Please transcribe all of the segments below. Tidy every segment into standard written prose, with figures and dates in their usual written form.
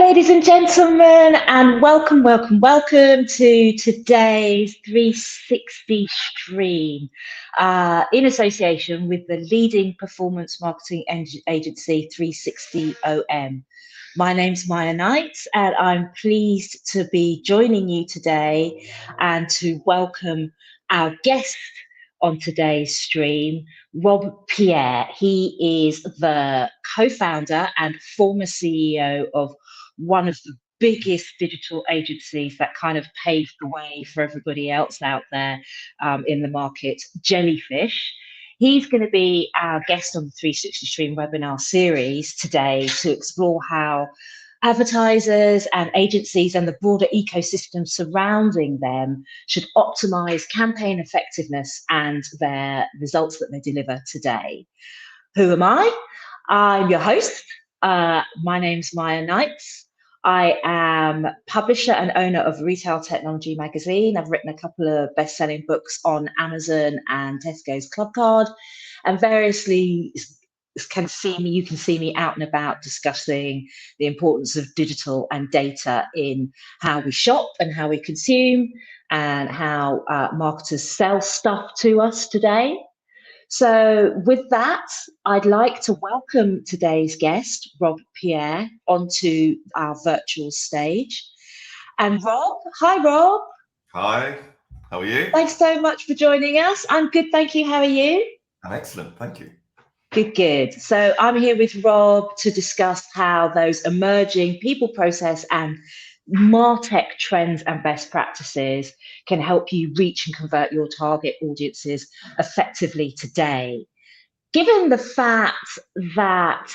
ladies and gentlemen, and welcome to today's 360 stream in association with the leading performance marketing agency 360 OM. My name's Miya Knights, and I'm pleased to be joining you today and to welcome our guest on today's stream, Rob Pierre. He is the co-founder and former CEO of one of the biggest digital agencies that kind of paved the way for everybody else out there in the market, Jellyfish. He's going to be our guest on the 360 Stream webinar series today to explore how advertisers and agencies and the broader ecosystem surrounding them should optimize campaign effectiveness and their results that they deliver today. Who am I? I'm your host. My name's Miya Knights. I am publisher and owner of Retail Technology magazine. I've written a couple of best-selling books on Amazon and Tesco's Clubcard, and variously you can see me out and about discussing the importance of digital and data in how we shop and how we consume and how marketers sell stuff to us today. So with that, I'd like to welcome today's guest, Rob Pierre, onto our virtual stage. And Rob, hi Rob. Hi, how are you? Thanks so much for joining us. I'm good, thank you. How are you? I'm excellent, thank you. Good. So I'm here with Rob to discuss how those emerging people, process and MarTech trends and best practices can help you reach and convert your target audiences effectively today. Given the fact that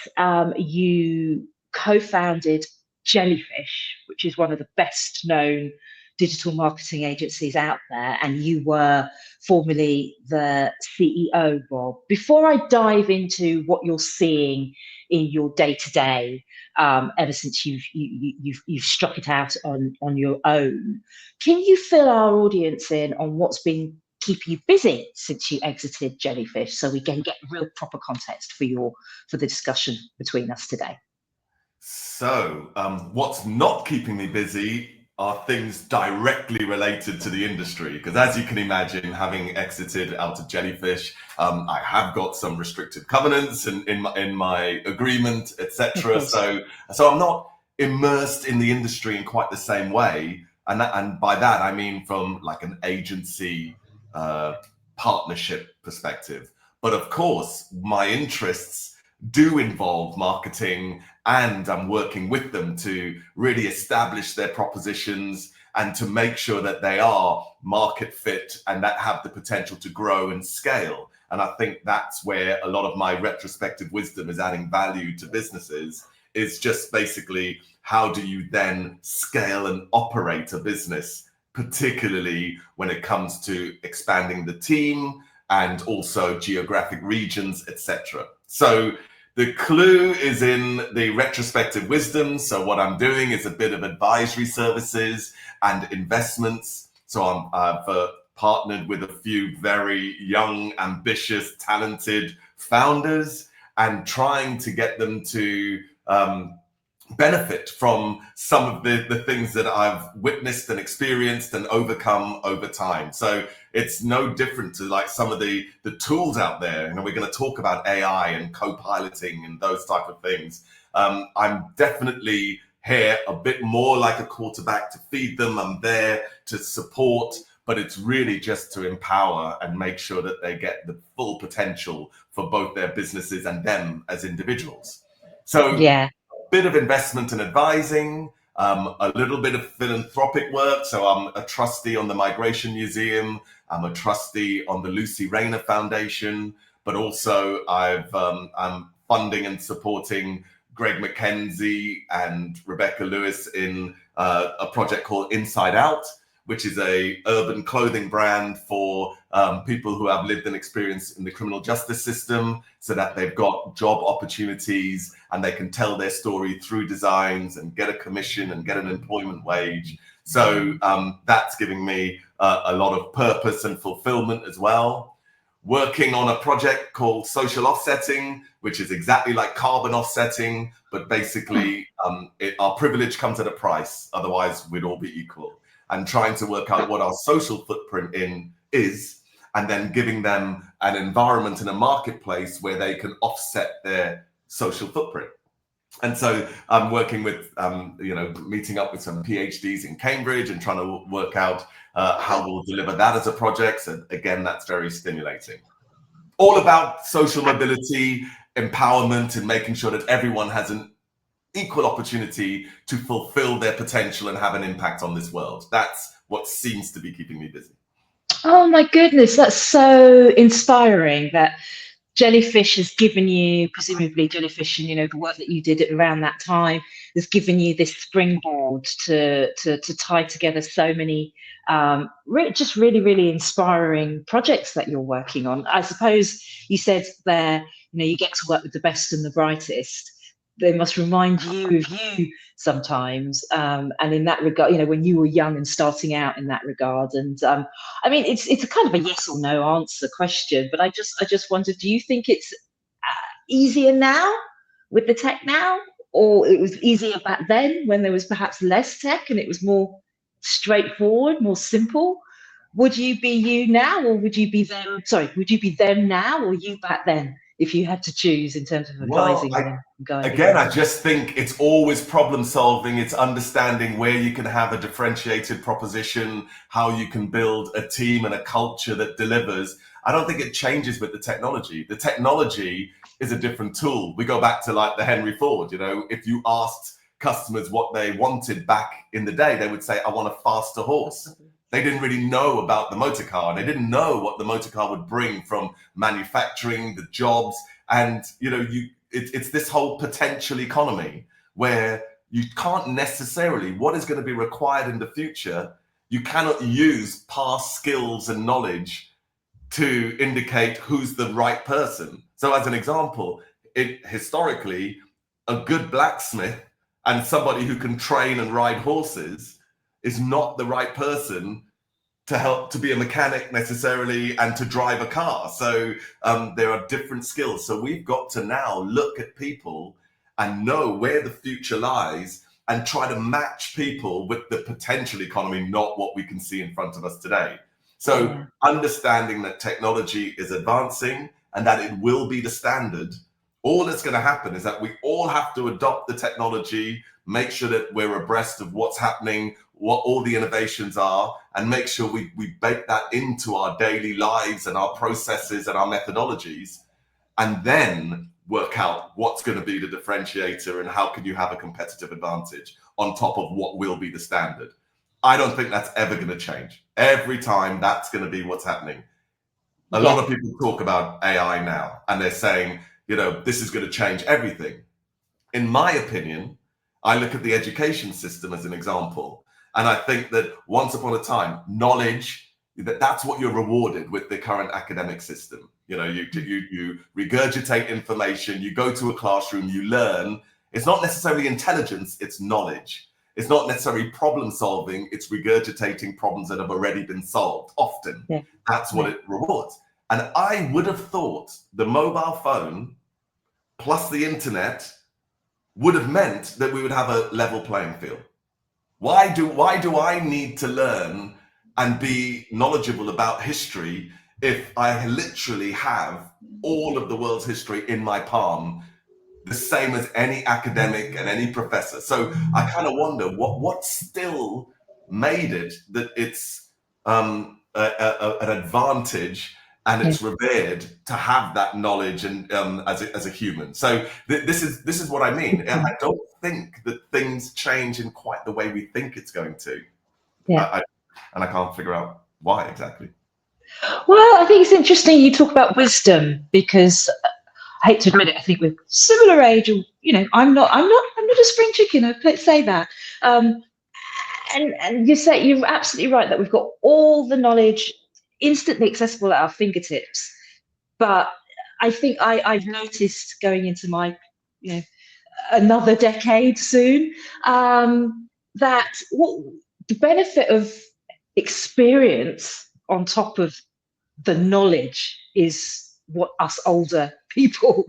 you co-founded Jellyfish, which is one of the best known digital marketing agencies out there, and you were formerly the CEO, Rob, before I dive into what you're seeing in your day-to-day, ever since you've struck it out on your own, can you fill our audience in on what's been keeping you busy since you exited Jellyfish, so we can get real proper context for the discussion between us today? So what's not keeping me busy are things directly related to the industry, because as you can imagine, having exited out of Jellyfish, I have got some restrictive covenants in my agreement, etc. So I'm not immersed in the industry in quite the same way, and by that I mean from like an agency partnership perspective. But of course, my interests do involve marketing, and I'm working with them to really establish their propositions and to make sure that they are market fit and that have the potential to grow and scale. And I think that's where a lot of my retrospective wisdom is adding value to businesses, is just basically how do you then scale and operate a business, particularly when it comes to expanding the team and also geographic regions, etc. So the clue is in the retrospective wisdom. So what I'm doing is a bit of advisory services and investments. So I've partnered with a few very young, ambitious, talented founders and trying to get them to benefit from some of the things that I've witnessed and experienced and overcome over time. So it's no different to like some of the tools out there. You know, we're going to talk about AI and co-piloting and those type of things. I'm definitely here a bit more like a quarterback to feed them. I'm there to support, but it's really just to empower and make sure that they get the full potential for both their businesses and them as individuals. So yeah. Bit of investment and advising, a little bit of philanthropic work. So I'm a trustee on the Migration Museum. I'm a trustee on the Lucy Rayner Foundation, but also I'm funding and supporting Greg McKenzie and Rebecca Lewis in a project called Inside Out, which is a urban clothing brand for people who have lived an experience in the criminal justice system, so that they've got job opportunities and they can tell their story through designs and get a commission and get an employment wage. So that's giving me a lot of purpose and fulfillment as well. working on a project called social offsetting, which is exactly like carbon offsetting, but basically our privilege comes at a price. Otherwise, we'd all be equal. And trying to work out what our social footprint is, and then giving them an environment and a marketplace where they can offset their social footprint. And so I'm working with, meeting up with some PhDs in Cambridge and trying to work out how we'll deliver that as a project. So again, that's very stimulating. All about social mobility, empowerment, and making sure that everyone has an equal opportunity to fulfill their potential and have an impact on this world. That's what seems to be keeping me busy. Oh my goodness, that's so inspiring that Jellyfish has given you, presumably Jellyfish and the work that you did around that time has given you this springboard to tie together so many just really, really inspiring projects that you're working on. I suppose you said there, you get to work with the best and the brightest. They must remind you of you sometimes, and in that regard, when you were young and starting out in that regard. And I mean, it's a kind of a yes or no answer question, but I just wonder, do you think it's easier now with the tech now, or it was easier back then when there was perhaps less tech and it was more straightforward, more simple? Would you be you now, or would you be them? Sorry, would you be them now, or you back then, if you had to choose in terms of advising them and guiding again, them? I just think it's always problem solving. It's understanding where you can have a differentiated proposition, how you can build a team and a culture that delivers. I don't think it changes with the technology. The technology is a different tool. We go back to like the Henry Ford, if you asked customers what they wanted back in the day, they would say, I want a faster horse. They didn't really know about the motor car. They didn't know what the motor car would bring from manufacturing, the jobs. And, it's this whole potential economy where you can't necessarily, what is going to be required in the future, you cannot use past skills and knowledge to indicate who's the right person. So as an example, historically, a good blacksmith and somebody who can train and ride horses is not the right person to help to be a mechanic necessarily and to drive a car. So there are different skills. So we've got to now look at people and know where the future lies and try to match people with the potential economy, not what we can see in front of us today. So understanding that technology is advancing and that it will be the standard, all that's going to happen is that we all have to adopt the technology, make sure that we're abreast of what's happening, what all the innovations are, and make sure we bake that into our daily lives and our processes and our methodologies, and then work out what's going to be the differentiator and how can you have a competitive advantage on top of what will be the standard. I don't think that's ever going to change. Every time that's going to be what's happening. A lot of people talk about AI now and they're saying, this is going to change everything. In my opinion, I look at the education system as an example. And I think that once upon a time, knowledge, that's what you're rewarded with the current academic system. You regurgitate information, you go to a classroom, you learn. It's not necessarily intelligence, it's knowledge. It's not necessarily problem solving, it's regurgitating problems that have already been solved. Often, that's what it rewards. And I would have thought the mobile phone plus the internet would have meant that we would have a level playing field. Why do I need to learn and be knowledgeable about history if I literally have all of the world's history in my palm, the same as any academic and any professor? So I kind of wonder what still made it that it's an advantage and it's revered to have that knowledge and as a human. So this is what I mean. I don't think that things change in quite the way we think it's going to. And I can't figure out why exactly. Well, I think it's interesting you talk about wisdom, because I hate to admit it, I think we're similar age, or I'm not a spring chicken. Let's say that. And you're absolutely right that we've got all the knowledge instantly accessible at our fingertips. But I think I've noticed going into my, another decade soon, that the benefit of experience on top of the knowledge is what us older people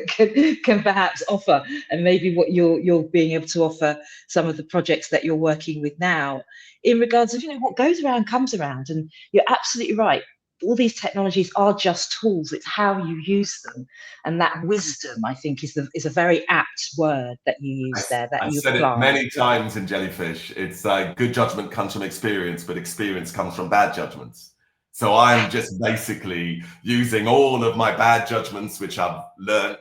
can perhaps offer, and maybe what you're being able to offer some of the projects that you're working with now, in regards of, what goes around comes around. And you're absolutely right, all these technologies are just tools, it's how you use them. And that wisdom, I think, is a very apt word that you use there, that I you said it apply. many times in Jellyfish. It's like good judgment comes from experience, but experience comes from bad judgments. So I'm just basically using all of my bad judgments, which I've learned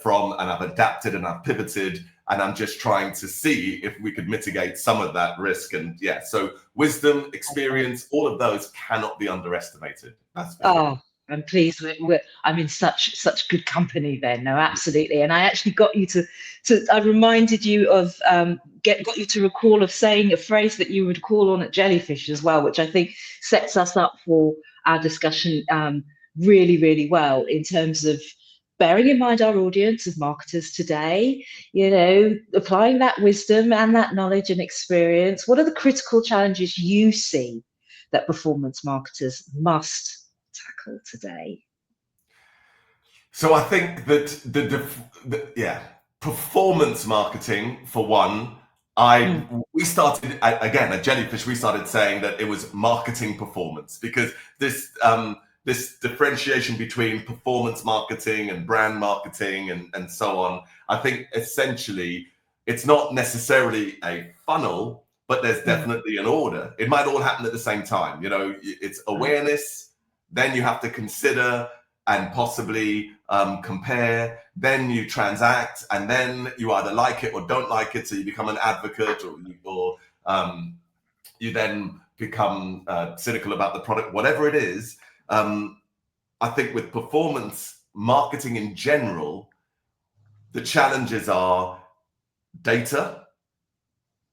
from, and I've adapted and I've pivoted, and I'm just trying to see if we could mitigate some of that risk. And yeah, so wisdom, experience, all of those cannot be underestimated. That's for sure. Oh, I'm pleased I'm in such good company then. No, absolutely. And I actually got you to I reminded you of got you to recall of saying a phrase that you would call on at Jellyfish as well, which I think sets us up for our discussion really, really well, in terms of bearing in mind our audience of marketers today, applying that wisdom and that knowledge and experience. What are the critical challenges you see that performance marketers must tackle today? So I think that performance marketing for one. We started again at Jellyfish. We started saying that it was marketing performance, because this differentiation between performance marketing and brand marketing and so on. I think essentially it's not necessarily a funnel, but there's definitely an order. It might all happen at the same time. It's awareness, then you have to consider and possibly compare, then you transact, and then you either like it or don't like it, so you become an advocate, or you then become cynical about the product, whatever it is. I think with performance marketing in general, the challenges are data.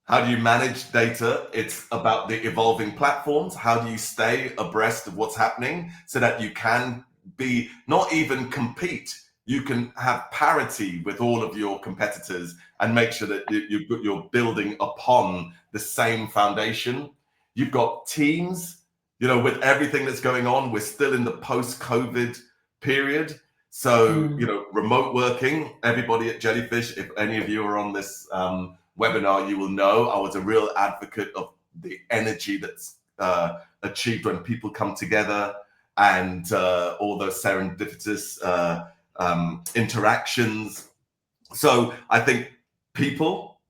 How do you manage data? It's about the evolving platforms. How do you stay abreast of what's happening so that you can be, not even compete, you can have parity with all of your competitors and make sure that you're building upon the same foundation. You've got teams, with everything that's going on, we're still in the post-COVID period. So, remote working, everybody at Jellyfish, if any of you are on this webinar, you will know I was a real advocate of the energy that's achieved when people come together, and all those serendipitous interactions. So I think people,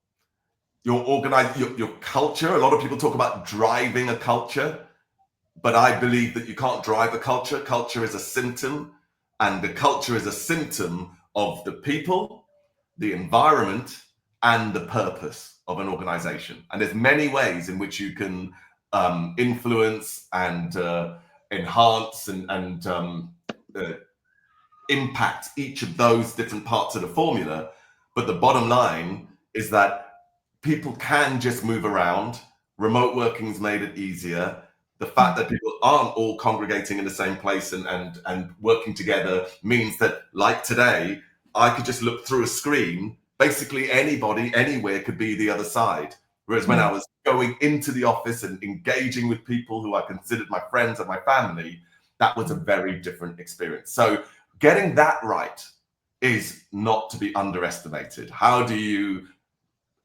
your culture. A lot of people talk about driving a culture, but I believe that you can't drive a culture. Culture is a symptom, and the culture is a symptom of the people, the environment, and the purpose of an organization. And there's many ways in which you can influence and enhance and impact each of those different parts of the formula. But the bottom line is that people can just move around. Remote working's made it easier. The fact that people aren't all congregating in the same place and working together means that, like today, I could just look through a screen. Basically, anybody, anywhere could be the other side. Whereas when I was going into the office and engaging with people who I considered my friends and my family, that was a very different experience. So getting that right is not to be underestimated. How do you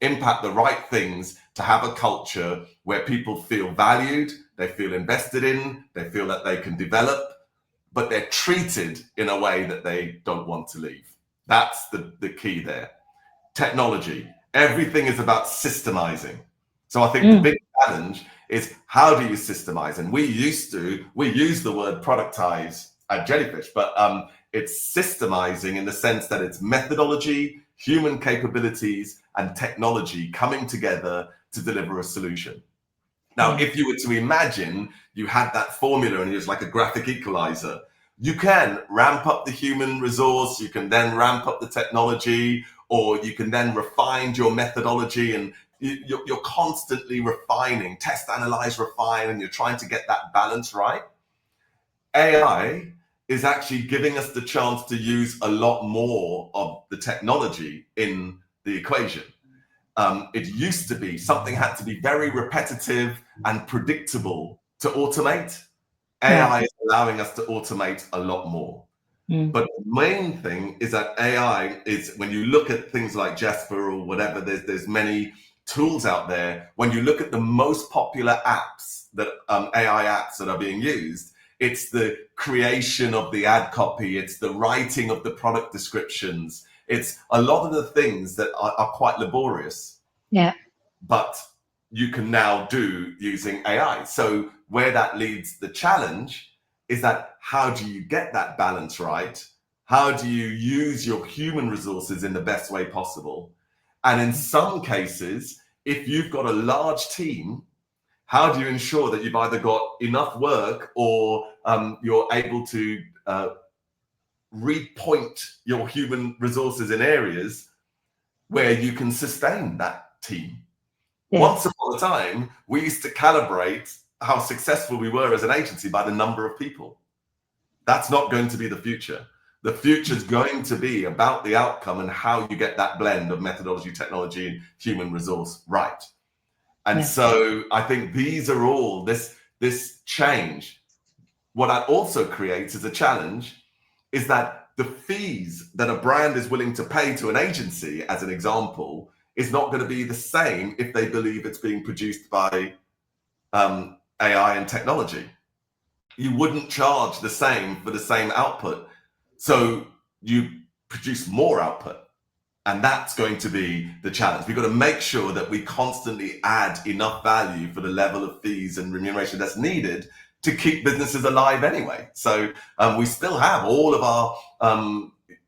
impact the right things to have a culture where people feel valued, they feel invested in, they feel that they can develop, but they're treated in a way that they don't want to leave? That's the key there. Technology, everything is about systemizing. So I think the big challenge is, how do you systemize? And we use the word productize at Jellyfish, but it's systemizing in the sense that it's methodology, human capabilities, and technology coming together to deliver a solution. Now, if you were to imagine you had that formula and it was like a graphic equalizer, you can ramp up the human resource, you can then ramp up the technology, or you can then refine your methodology, and you're constantly refining, test, analyze, refine, and you're trying to get that balance right. AI is actually giving us the chance to use a lot more of the technology in the equation. It used to be something had to be very repetitive and predictable to automate. AI is allowing us to automate a lot more. But the main thing is that AI is, when you look at things like Jasper or whatever, there's many tools out there. When you look at the most popular apps, that AI apps that are being used, it's the creation of the ad copy, it's the writing of the product descriptions, it's a lot of the things that are quite laborious. Yeah. But you can now do using AI. So where that leads the challenge is that, how do you get that balance right? How do you use your human resources in the best way possible? And in some cases, if you've got a large team, how do you ensure that you've either got enough work, or you're able to repoint your human resources in areas where you can sustain that team? Yeah. Once upon a time, we used to calibrate how successful we were as an agency by the number of people. That's not going to be the future. The future is going to be about the outcome and how you get that blend of methodology, technology, and human resource right. And so I think these are all this change. What that also creates as a challenge is that the fees that a brand is willing to pay to an agency, as an example, is not going to be the same if they believe it's being produced by AI and technology. You wouldn't charge the same for the same output. So you produce more output. And that's going to be the challenge. We've got to make sure that we constantly add enough value for the level of fees and remuneration that's needed to keep businesses alive anyway. So we still have all of our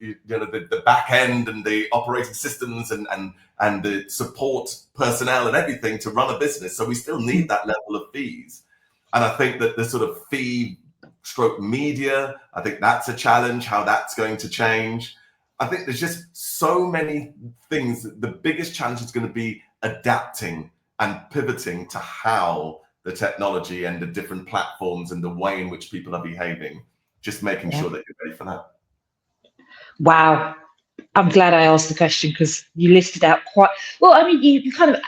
the back end and the operating systems and the support personnel and everything to run a business. So we still need that level of fees. And I think that the sort of fee stroke media, I think that's a challenge, how that's going to change. I think there's just so many things. The biggest challenge is going to be adapting and pivoting to how the technology and the different platforms and the way in which people are behaving, just making sure that you're ready for that. Wow. I'm glad I asked the question, because you listed out quite well. I mean, you kind of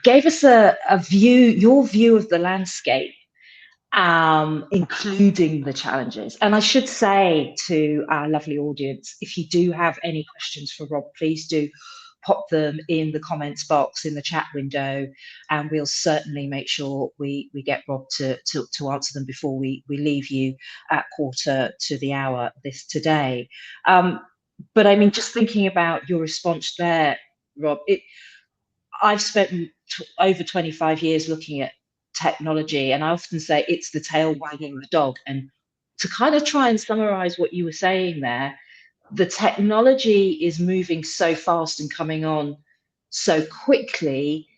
gave us a view, your view of the landscape, including the challenges. And I should say to our lovely audience, if you do have any questions for Rob, please do pop them in the comments box in the chat window, and we'll certainly make sure we get Rob to answer them before we leave you at 1:45 today. But I mean, just thinking about your response there, Rob, I've spent over 25 years looking at technology, and I often say it's the tail wagging the dog. And to kind of try and summarize what you were saying there, the technology is moving so fast and coming on so quickly.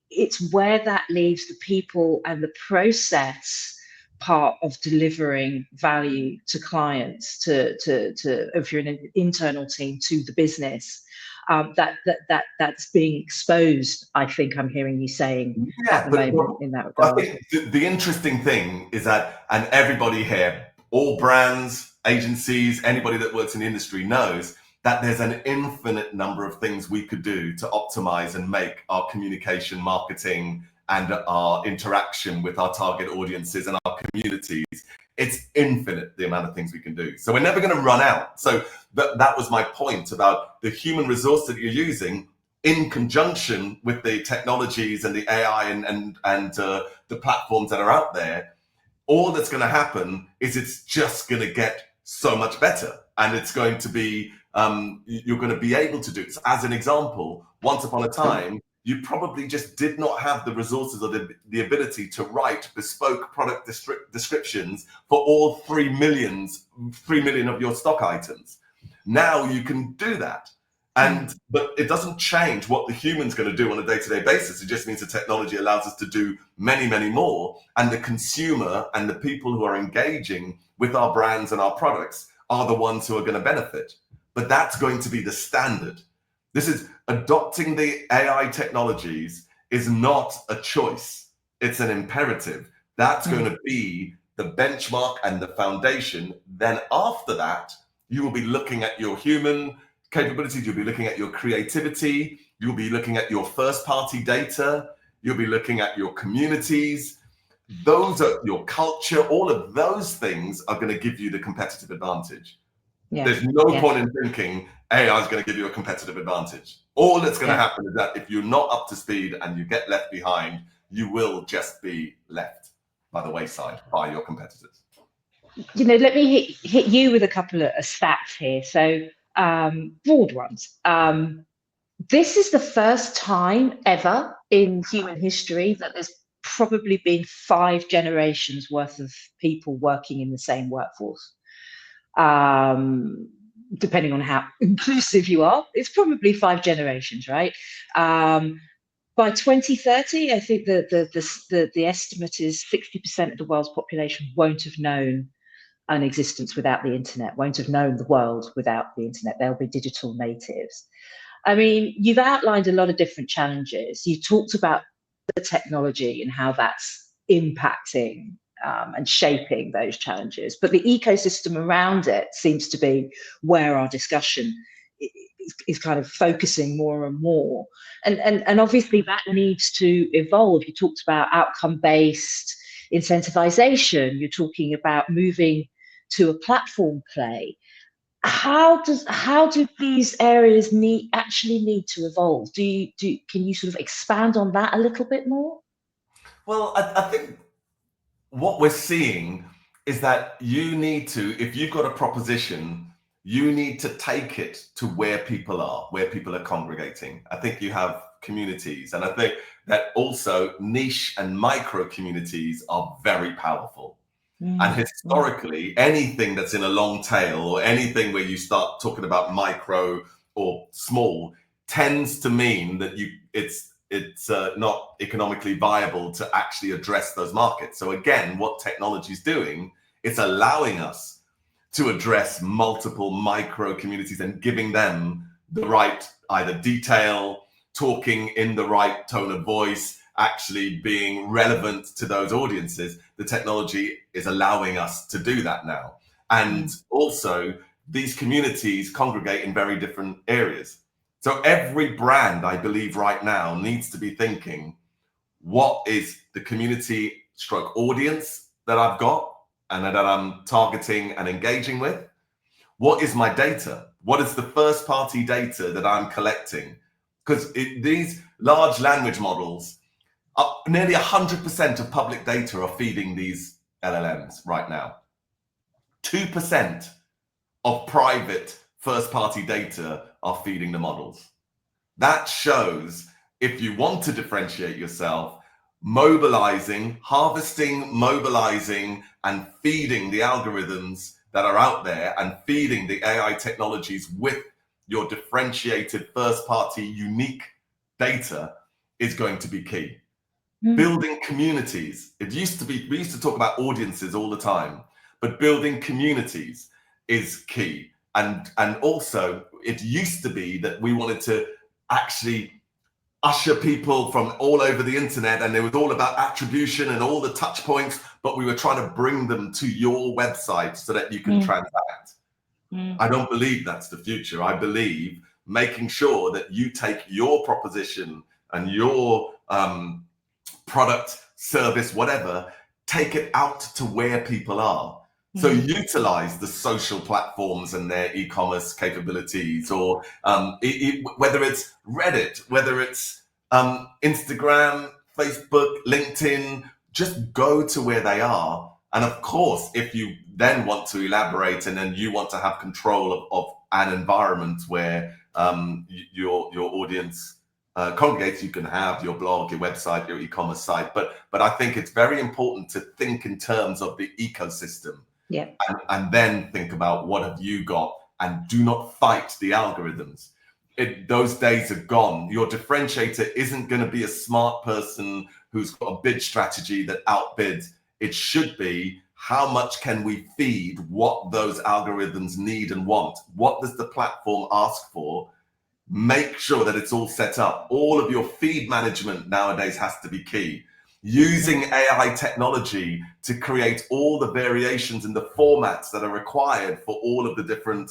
It's where that leaves the people and the process part of delivering value to clients, to if you're in an internal team, to the business. That's being exposed, I think I'm hearing you saying, at the moment in that regard. I think the interesting thing is that, and everybody here, all brands, agencies, anybody that works in the industry knows that there's an infinite number of things we could do to optimize and make our communication, marketing, and our interaction with our target audiences and our communities. It's infinite, the amount of things we can do. So we're never going to run out. So that was my point about the human resource that you're using in conjunction with the technologies and the AI and the platforms that are out there. All that's going to happen is it's just going to get so much better, and it's going to be you're going to be able to do it. So as an example, once upon a time, you probably just did not have the resources or the ability to write bespoke product descriptions for all 3 million of your stock items. Now you can do that. But it doesn't change what the human's going to do on a day-to-day basis. It just means the technology allows us to do many, many more. And the consumer and the people who are engaging with our brands and our products are the ones who are going to benefit. But that's going to be the standard. This is adopting the AI technologies is not a choice. It's an imperative. That's going to be the benchmark and the foundation. Then after that, you will be looking at your human capabilities. You'll be looking at your creativity. You'll be looking at your first party data. You'll be looking at your communities. those are your culture. All of those things are going to give you the competitive advantage. Yeah. There's no point in thinking AI is going to give you a competitive advantage. All that's going to happen is that if you're not up to speed and you get left behind, you will just be left by the wayside by your competitors. You know, let me hit you with a couple of stats here. So broad ones. This is the first time ever in human history that there's probably been 5 generations worth of people working in the same workforce. Depending on how inclusive you are, it's probably 5 generations, right? By 2030, I think the estimate is 60% of the world's population won't have known an existence without the internet, won't have known the world without the internet. They'll be digital natives. I mean, you've outlined a lot of different challenges. You talked about the technology and how that's impacting and shaping those challenges, but the ecosystem around it seems to be where our discussion is kind of focusing more and more. And obviously that needs to evolve. You talked about outcome-based incentivization. You're talking about moving to a platform play. How do these areas need to evolve? Can you sort of expand on that a little bit more? Well, I think what we're seeing is that you need to, if you've got a proposition, you need to take it to where people are congregating. I think you have communities, and I think that also niche and micro communities are very powerful. And historically, anything that's in a long tail or anything where you start talking about micro or small tends to mean that it's not economically viable to actually address those markets. So again, what technology is doing, it's allowing us to address multiple micro communities and giving them the right either detail, talking in the right tone of voice, actually being relevant to those audiences. The technology is allowing us to do that now. And also these communities congregate in very different areas. So every brand, I believe right now, needs to be thinking, what is the community stroke audience that I've got and that I'm targeting and engaging with? What is my data? What is the first party data that I'm collecting? Because these large language models, nearly 100% of public data are feeding these LLMs right now. 2% of private first-party data are feeding the models. That shows, if you want to differentiate yourself, harvesting, mobilizing, and feeding the algorithms that are out there and feeding the AI technologies with your differentiated first-party unique data is going to be key. Building communities. We used to talk about audiences all the time, but building communities is key. And also, it used to be that we wanted to actually usher people from all over the internet, and it was all about attribution and all the touch points, but we were trying to bring them to your website so that you can transact. I don't believe that's the future. I believe making sure that you take your proposition and your product, service, whatever, take it out to where people are. So utilize the social platforms and their e-commerce capabilities, or whether it's Reddit, whether it's Instagram, Facebook, LinkedIn, just go to where they are. And of course, if you then want to elaborate and then you want to have control of an environment where your audience congregates, you can have your blog, your website, your e-commerce site. But I think it's very important to think in terms of the ecosystem. Yeah. And then think about what have you got, and do not fight the algorithms. Those days are gone. Your differentiator isn't going to be a smart person who's got a bid strategy that outbids. It should be, how much can we feed what those algorithms need and want? What does the platform ask for? Make sure that it's all set up. All of your feed management nowadays has to be key. Using AI technology to create all the variations in the formats that are required for all of the different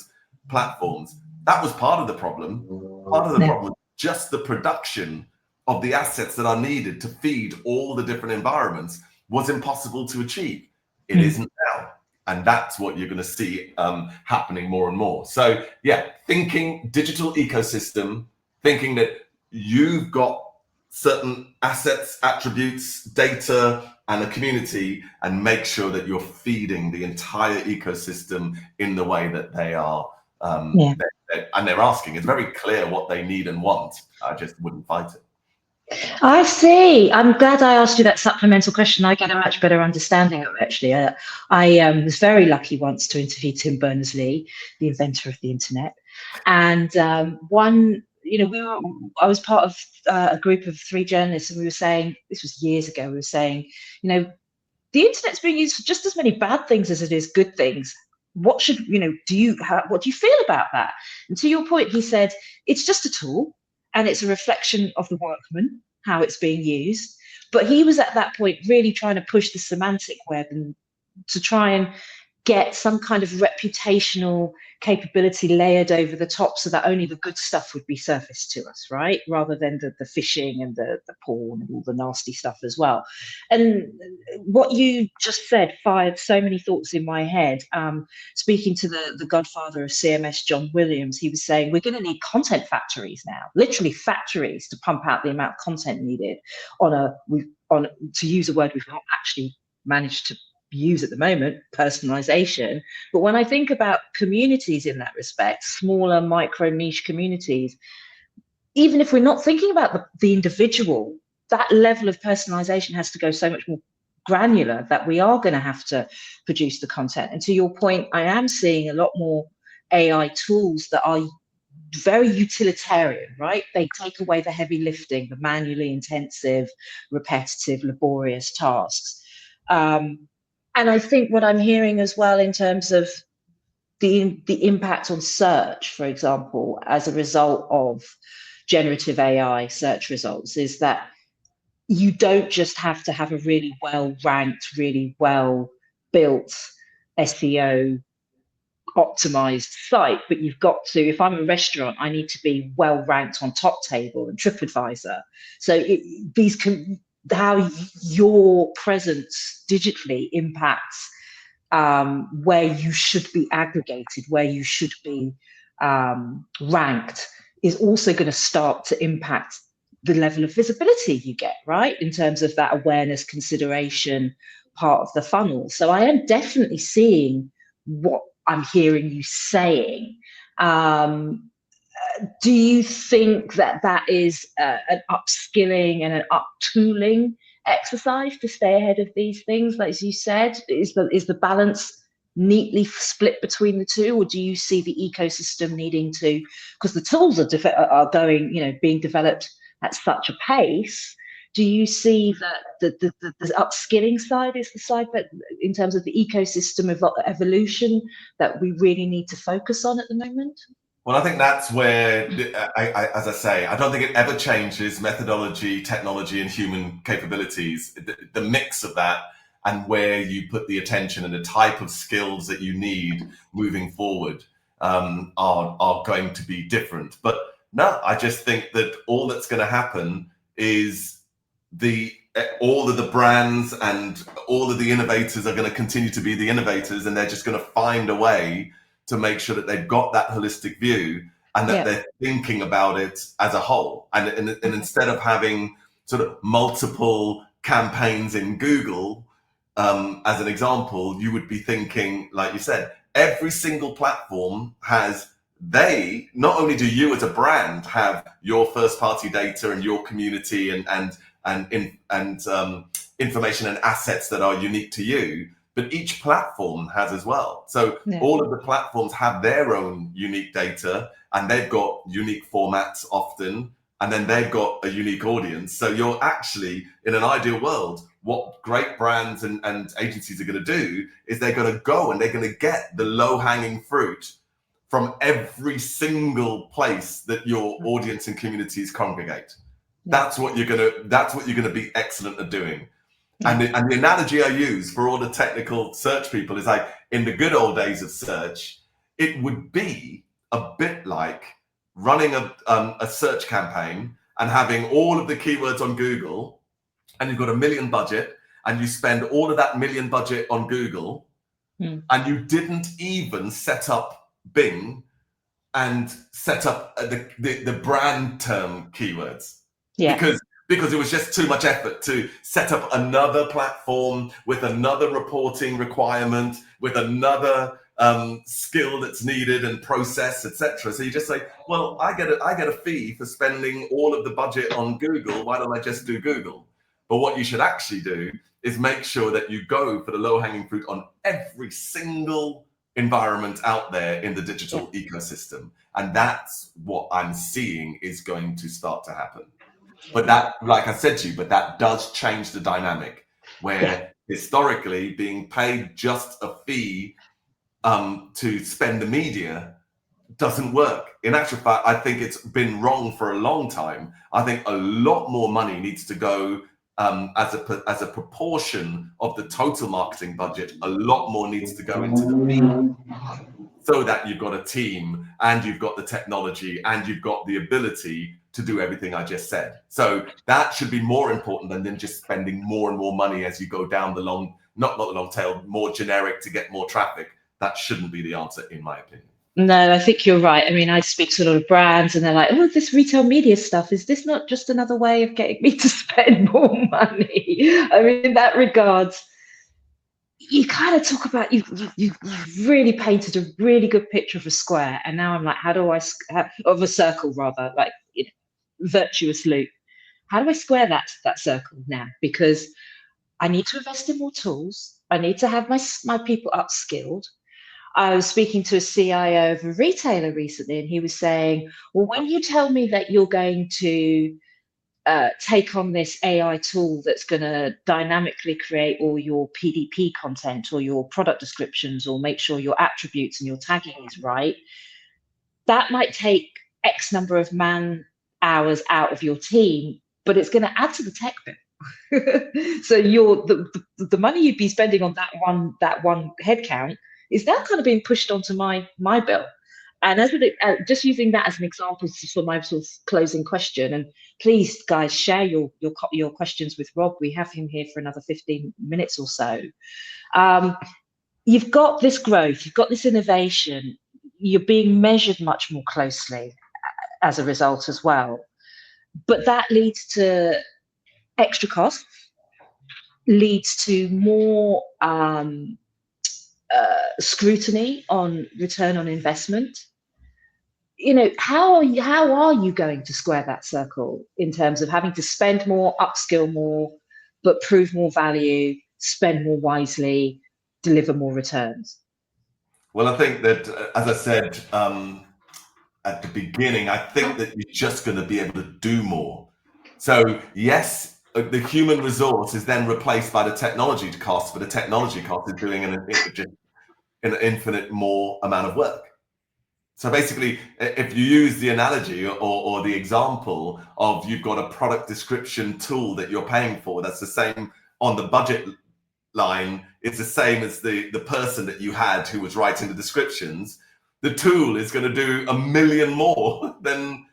platforms. That was part of the problem. Part of the problem, just the production of the assets that are needed to feed all the different environments. was impossible to achieve. It isn't now. And that's what you're going to see happening more and more. So yeah, thinking digital ecosystem, thinking that you've got certain assets, attributes, data, and a community, and make sure that you're feeding the entire ecosystem in the way that they are. And they're asking. It's very clear what they need and want. I just wouldn't fight it. I see. I'm glad I asked you that supplemental question. I get a much better understanding of it, actually. I was very lucky once to interview Tim Berners-Lee, the inventor of the internet. And I was part of a group of 3 journalists, and we were saying, this was years ago, we were saying, the internet's being used for just as many bad things as it is good things. What should, what do you feel about that? And to your point, he said, it's just a tool. And it's a reflection of the workman, how it's being used. But he was at that point really trying to push the semantic web and to try and get some kind of reputational capability layered over the top so that only the good stuff would be surfaced to us, right? Rather than the phishing and the porn and all the nasty stuff as well. And what you just said fired so many thoughts in my head. Speaking to the godfather of CMS, John Williams, he was saying, we're going to need content factories now, literally factories, to pump out the amount of content needed to use a word we've not actually managed to use at the moment, personalization. But when I think about communities in that respect, smaller micro niche communities, even if we're not thinking about the individual, that level of personalization has to go so much more granular that we are going to have to produce the content. And to your point, I am seeing a lot more AI tools that are very utilitarian, right? They take away the heavy lifting, the manually intensive, repetitive, laborious tasks. And I think what I'm hearing as well in terms of the impact on search, for example, as a result of generative AI search results, is that you don't just have to have a really well ranked, really well built SEO optimized site, but you've got to, if I'm a restaurant, I need to be well ranked on Top Table and TripAdvisor. So how your presence digitally impacts where you should be aggregated, where you should be ranked, is also going to start to impact the level of visibility you get, right? In terms of that awareness consideration part of the funnel. So I am definitely seeing what I'm hearing you saying. Do you think that is an upskilling and an uptooling exercise to stay ahead of these things? Like, as you said, is the balance neatly split between the two, or do you see the ecosystem needing to, because the tools are going, being developed at such a pace? Do you see that the upskilling side is the side that, in terms of the ecosystem of evolution, that we really need to focus on at the moment? Well, I think that's where, as I say, I don't think it ever changes methodology, technology, and human capabilities. The mix of that and where you put the attention and the type of skills that you need moving forward are going to be different. But no, I just think that all that's going to happen is all of the brands and all of the innovators are going to continue to be the innovators, and they're just going to find a way to make sure that they've got that holistic view and that they're thinking about it as a whole. And instead of having sort of multiple campaigns in Google, as an example, you would be thinking, like you said, every single platform not only do you as a brand have your first party data and your community and information and assets that are unique to you, but each platform has as well. So all of the platforms have their own unique data, and they've got unique formats often, and then they've got a unique audience. So you're actually, in an ideal world, what great brands and agencies are going to do is they're going to go and they're going to get the low-hanging fruit from every single place that your audience and communities congregate. That's what you're going to be excellent at doing. And the analogy I use for all the technical search people is like, in the good old days of search, it would be a bit like running a search campaign and having all of the keywords on Google, and you've got $1 million budget, and you spend all of that million budget on Google, and you didn't even set up Bing and set up the brand term keywords, because it was just too much effort to set up another platform with another reporting requirement, with another skill that's needed and process, etc. So you just say, well, I get a fee for spending all of the budget on Google. Why don't I just do Google? But what you should actually do is make sure that you go for the low-hanging fruit on every single environment out there in the digital ecosystem. And that's what I'm seeing is going to start to happen. But that, like I said to you, but that does change the dynamic, where historically being paid just a fee to spend the media doesn't work. In actual fact, I think it's been wrong for a long time. I think a lot more money needs to go as a proportion of the total marketing budget. A lot more needs to go into the media, so that you've got a team and you've got the technology and you've got the ability to do everything I just said. So that should be more important than just spending more and more money as you go down the long, not the long tail, more generic to get more traffic. That shouldn't be the answer, in my opinion. No, I think you're right. I mean, I speak to a lot of brands and they're like, oh, this retail media stuff, is this not just another way of getting me to spend more money? I mean, in that regards, you kind of talk about, you've really painted a really good picture of a square. And now I'm like, how do I, of a circle rather, like virtuous loop. How do I square that circle now? Because I need to invest in more tools. I need to have my people upskilled. I was speaking to a CIO of a retailer recently, and he was saying, well, when you tell me that you're going to take on this AI tool that's going to dynamically create all your PDP content or your product descriptions or make sure your attributes and your tagging is right, that might take X number of man hours out of your team, but it's going to add to the tech bill. So the money you'd be spending on that one headcount is now kind of being pushed onto my bill. And as just using that as an example for my sort of closing question, and please, guys, share your questions with Rob. We have him here for another 15 minutes or so. You've got this growth, you've got this innovation, you're being measured much more closely as a result as well. But that leads to extra costs, leads to more scrutiny on return on investment. How are you going to square that circle in terms of having to spend more, upskill more, but prove more value, spend more wisely, deliver more returns? Well, I think that, as I said at the beginning, I think that you're just going to be able to do more. So yes, the human resource is then replaced by the technology cost, but the technology cost is doing an infinite more amount of work. So basically, if you use the analogy or the example of you've got a product description tool that you're paying for, that's the same on the budget line. It's the same as the person that you had who was writing the descriptions. The tool is going to do a million more than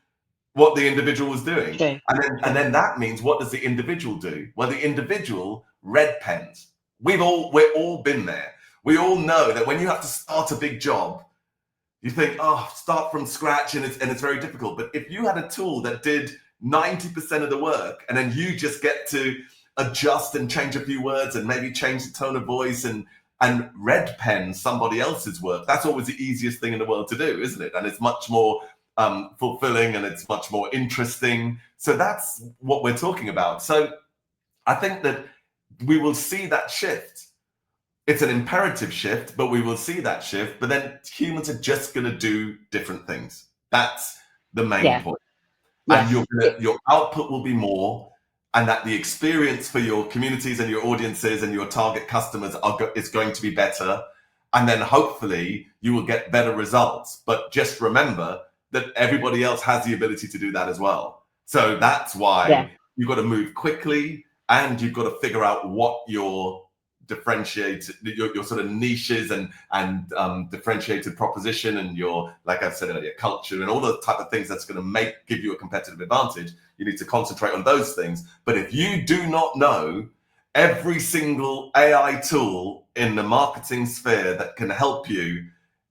what the individual was doing. Okay. And then that means, what does the individual do? Well, the individual red pens. We're all been there. We all know that when you have to start a big job, you think, oh, start from scratch, and it's very difficult. But if you had a tool that did 90% of the work, and then you just get to adjust and change a few words and maybe change the tone of voice and red pen somebody else's work, that's always the easiest thing in the world to do, isn't it? And it's much more fulfilling, and it's much more interesting. So that's what we're talking about. So I think that we will see that shift. It's an imperative shift, but we will see that shift. But then humans are just going to do different things. That's the main point. And your output will be more, and that the experience for your communities and your audiences and your target customers is going to be better. And then hopefully you will get better results. But just remember that everybody else has the ability to do that as well. So that's why you've got to move quickly, and you've got to figure out what your differentiate your sort of niches and differentiated proposition, and your, like I said earlier, culture and all the type of things that's going to give you a competitive advantage. You need to concentrate on those things. But if you do not know every single AI tool in the marketing sphere that can help you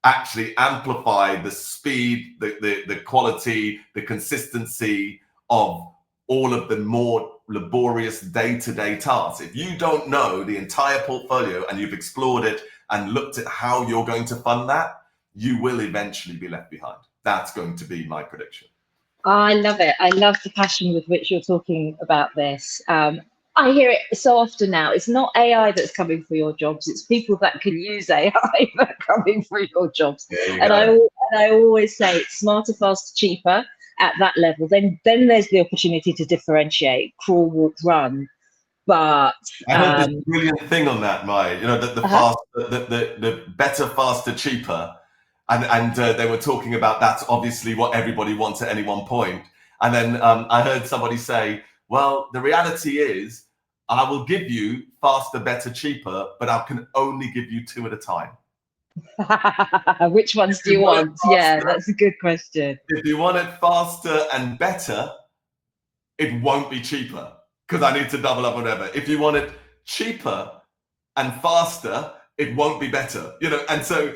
actually amplify the speed, the quality, the consistency of all of the more laborious day-to-day tasks. If you don't know the entire portfolio and you've explored it and looked at how you're going to fund that, you will eventually be left behind. That's going to be my prediction. I love it. I love the passion with which you're talking about this. I hear it so often now. It's not AI that's coming for your jobs. It's people that can use AI that are coming for your jobs. I always say it's smarter, faster, cheaper at that level. Then there's the opportunity to differentiate, crawl, walk, run. But I heard this brilliant thing on that, Maya. You know, the better, faster, cheaper. And they were talking about that's obviously what everybody wants at any one point. And then I heard somebody say, well, the reality is I will give you faster, better, cheaper, but I can only give you 2 at a time. Which ones do you want? Yeah, that's a good question. If you want it faster and better, it won't be cheaper because I need to double up on whatever. If you want it cheaper and faster, it won't be better, you know. And so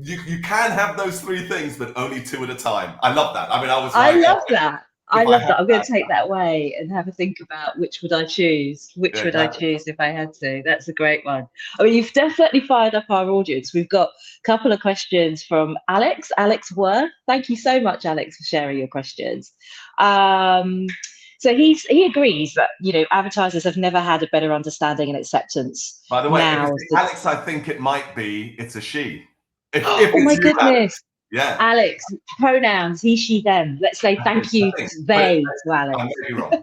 you can have those 3 things, but only 2 at a time. I love that. I mean, I love that. I'm going to take that away and have a think about which would I choose. Which would I choose if I had to? That's a great one. I mean, you've definitely fired up our audience. We've got a couple of questions from Alex Worth. Thank you so much, Alex, for sharing your questions. So he agrees that, you know, advertisers have never had a better understanding and acceptance. By the way, Alex, I think it's a she. If oh my goodness. Alex. Yeah. Alex, pronouns, he, she, them. Let's say thank you to they to Alex. I may be wrong.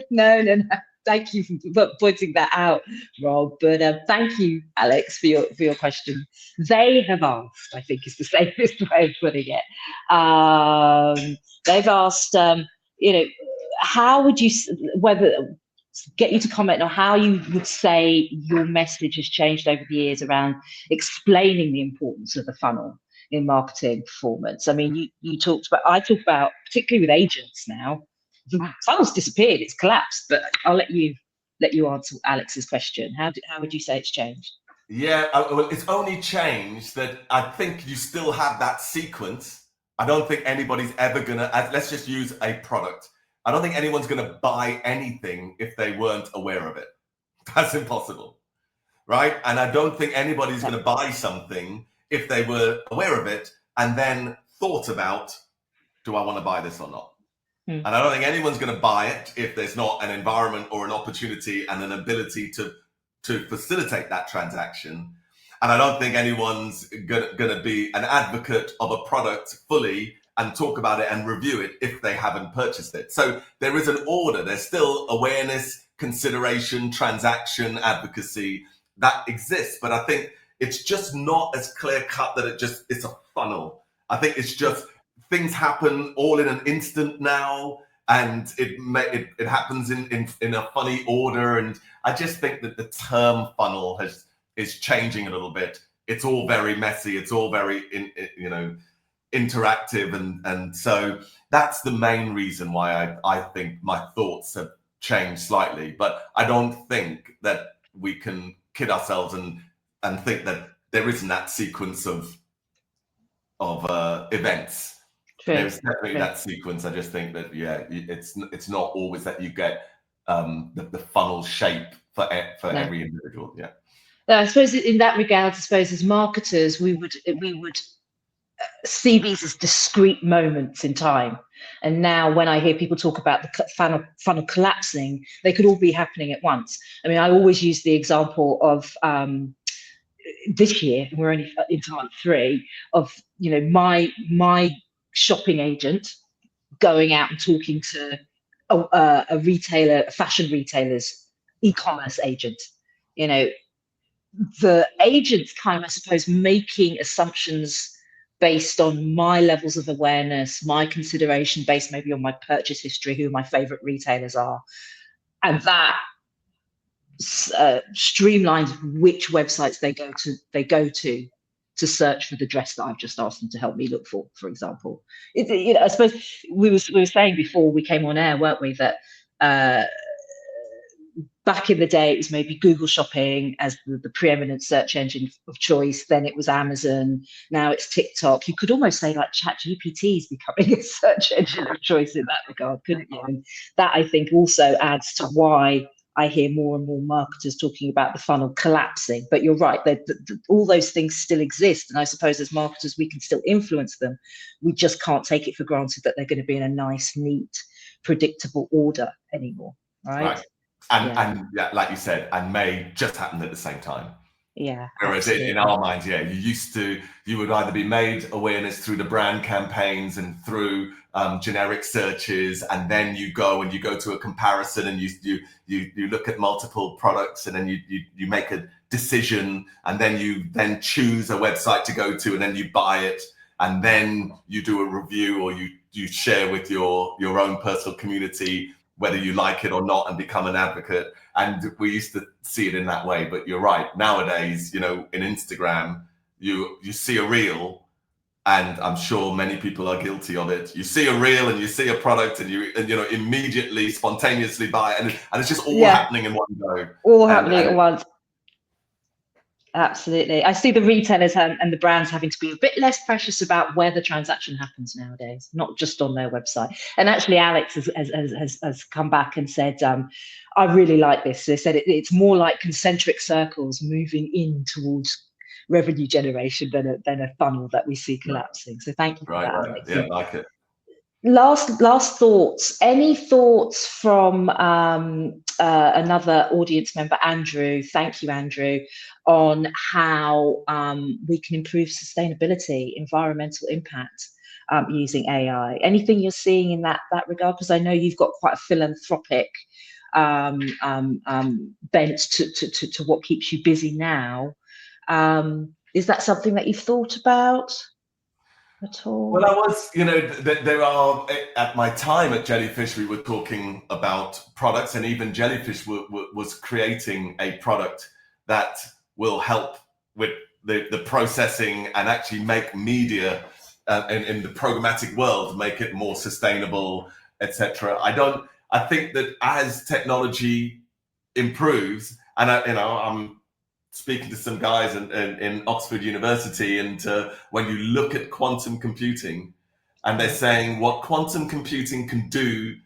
No. Thank you for pointing that out, Rob. But thank you, Alex, for your question. They have asked, I think is the safest way of putting it. They've asked, you know, how would you, get you to comment on how you would say your message has changed over the years around explaining the importance of the funnel in marketing performance. I mean, I talk about, particularly with agents now, the funnel's disappeared, it's collapsed, but I'll let you answer Alex's question. How would you say it's changed? Yeah, well, it's only changed that I think you still have that sequence. I don't think anybody's ever gonna, let's just use a product. I don't think anyone's going to buy anything if they weren't aware of it. That's impossible, right? And I don't think anybody's going to buy something if they were aware of it and then thought about, do I want to buy this or not? And I don't think anyone's going to buy it if there's not an environment or an opportunity and an ability to facilitate that transaction. And I don't think anyone's going to be an advocate of a product fully and talk about it and review it if they haven't purchased it. So there is an order. There's still awareness, consideration, transaction, advocacy that exists. But I think it's just not as clear cut that it's a funnel. I think it's just things happen all in an instant now, and it happens in a funny order. And I just think that the term funnel is changing a little bit. It's all very messy. It's all very interactive, and so that's the main reason why I think my thoughts have changed slightly. But I don't think that we can kid ourselves and think that there isn't that sequence of events. True. There's definitely that sequence. I just think that it's not always that you get the funnel shape for every individual. Yeah. I suppose in that regard, as marketers, we would see these as discrete moments in time. And now when I hear people talk about the funnel collapsing, they could all be happening at once. I mean, I always use the example of this year, we're only in time 3, of, you know, my shopping agent going out and talking to a retailer, a fashion retailer's e-commerce agent. You know, the agent's kind of, I suppose, making assumptions based on my levels of awareness, my consideration based maybe on my purchase history, who my favorite retailers are. And that streamlines which websites they go to search for the dress that I've just asked them to help me look for example. I suppose we were saying before we came on air, weren't we, that back in the day, it was maybe Google Shopping as the preeminent search engine of choice. Then it was Amazon. Now it's TikTok. You could almost say like ChatGPT is becoming a search engine of choice in that regard, couldn't you? And that, I think, also adds to why I hear more and more marketers talking about the funnel collapsing. But you're right, all those things still exist. And I suppose as marketers, we can still influence them. We just can't take it for granted that they're going to be in a nice, neat, predictable order anymore. Right. And yeah, like you said, and may just happen at the same time. Yeah. Whereas in our minds, you would either be made awareness through the brand campaigns and through generic searches, and then you go to a comparison and you look at multiple products, and then you make a decision, and then you choose a website to go to, and then you buy it, and then you do a review, or you share with your own personal community whether you like it or not, and become an advocate. And we used to see it in that way, but you're right. Nowadays, in Instagram, you see a reel, and I'm sure many people are guilty of it. You see a reel and you see a product, and you immediately, spontaneously buy it, and it's just all happening in one go. All happening at once. Absolutely. I see the retailers and the brands having to be a bit less precious about where the transaction happens nowadays, not just on their website. And actually, Alex has come back and said, I really like this. They said it's more like concentric circles moving in towards revenue generation than a funnel that we see collapsing. So thank you for that, Alex. Yeah, I like it. Last thoughts. Any thoughts from another audience member, Andrew? Thank you, Andrew, on how we can improve sustainability, environmental impact using AI. Anything you're seeing in that regard? Because I know you've got quite a philanthropic bent to what keeps you busy now. Is that something that you've thought about at all? Well, I was, there are, at my time at Jellyfish, we were talking about products, and even Jellyfish was creating a product that will help with the processing and actually make media in the programmatic world, make it more sustainable, etc. I think that as technology improves, and I'm speaking to some guys in Oxford University, and when you look at quantum computing, and they're saying what quantum computing can do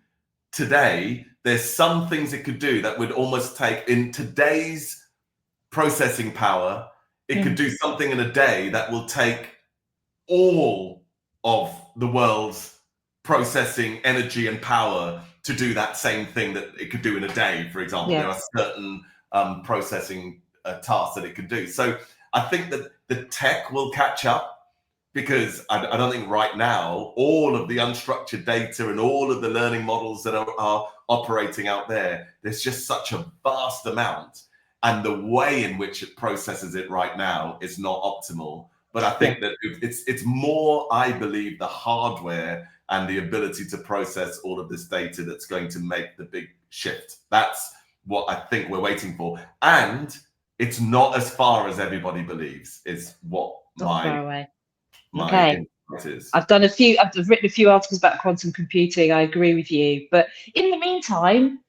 today, there's some things it could do that would almost take, in today's processing power, it could do something in a day that will take all of the world's processing energy and power to do that same thing that it could do in a day. For example, there are certain processing tasks that it can do. So I think that the tech will catch up, because I don't think right now all of the unstructured data and all of the learning models that are operating out there, there's just such a vast amount, and the way in which it processes it right now is not optimal. But I think that it's more, I believe, the hardware and the ability to process all of this data that's going to make the big shift. That's what I think we're waiting for. And it's not as far as everybody believes, is what my insight is. I've written a few articles about quantum computing. I agree with you. But in the meantime,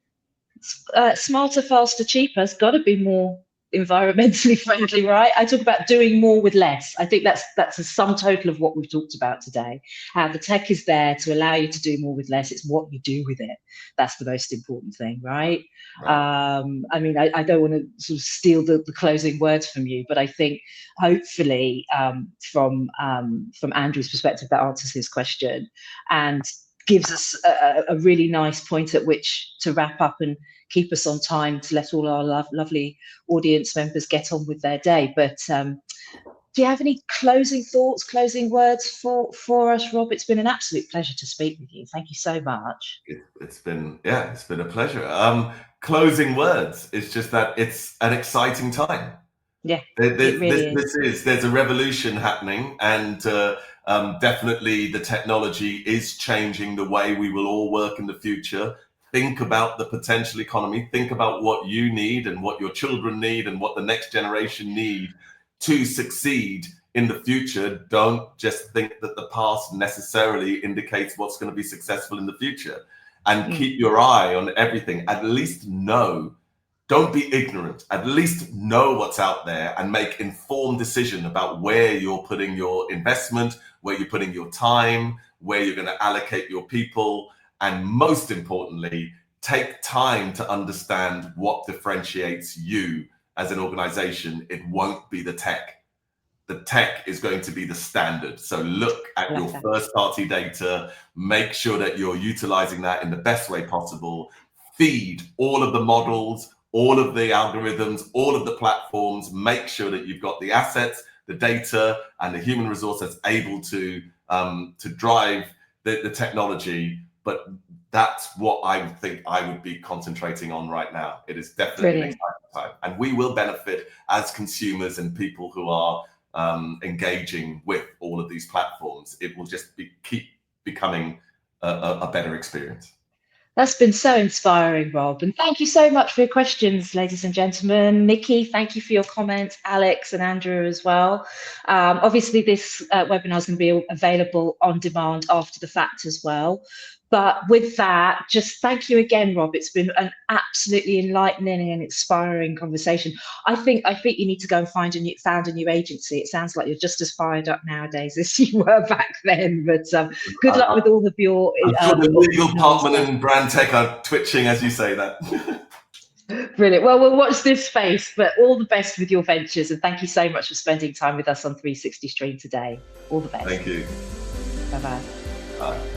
smarter, faster, cheaper has got to be more environmentally friendly, right? I talk about doing more with less. I think that's a sum total of what we've talked about today. How the tech is there to allow you to do more with less. It's what you do with it. That's the most important thing, right? I mean, I don't want to sort of steal the closing words from you, but I think hopefully from Andrew's perspective, that answers his question and gives us a really nice point at which to wrap up and keep us on time to let all our lovely audience members get on with their day. But do you have any closing thoughts, closing words for us, Rob? It's been an absolute pleasure to speak with you. Thank you so much. It's been a pleasure. Closing words is just that it's an exciting time. Yeah, it really is. There's a revolution happening, and definitely the technology is changing the way we will all work in the future. Think about the potential economy. Think about what you need and what your children need and what the next generation need to succeed in the future. Don't just think that the past necessarily indicates what's going to be successful in the future, and keep your eye on everything. At least know don't be ignorant. At least know what's out there and make informed decision about where you're putting your investment, where you're putting your time, where you're going to allocate your people. And most importantly, take time to understand what differentiates you as an organization. It won't be the tech. The tech is going to be the standard. So look at your first party data, make sure that you're utilizing that in the best way possible, feed all of the models, all of the algorithms, all of the platforms, make sure that you've got the assets, the data, and the human resource that's able to drive the technology. But that's what I think I would be concentrating on right now. It is definitely an exciting time. And we will benefit as consumers and people who are engaging with all of these platforms. It will just keep becoming a better experience. That's been so inspiring, Rob. And thank you so much for your questions, ladies and gentlemen. Nikki, thank you for your comments. Alex and Andrew as well. Obviously, this webinar is going to be available on demand after the fact as well. But with that, just thank you again, Rob. It's been an absolutely enlightening and inspiring conversation. I think you need to go and found a new agency. It sounds like you're just as fired up nowadays as you were back then. But good luck with all of your. I'm sure the legal department and brand tech are twitching as you say that. Brilliant. Well, we'll watch this space, but all the best with your ventures. And thank you so much for spending time with us on 360 Stream today. All the best. Thank you. Bye-bye. Bye.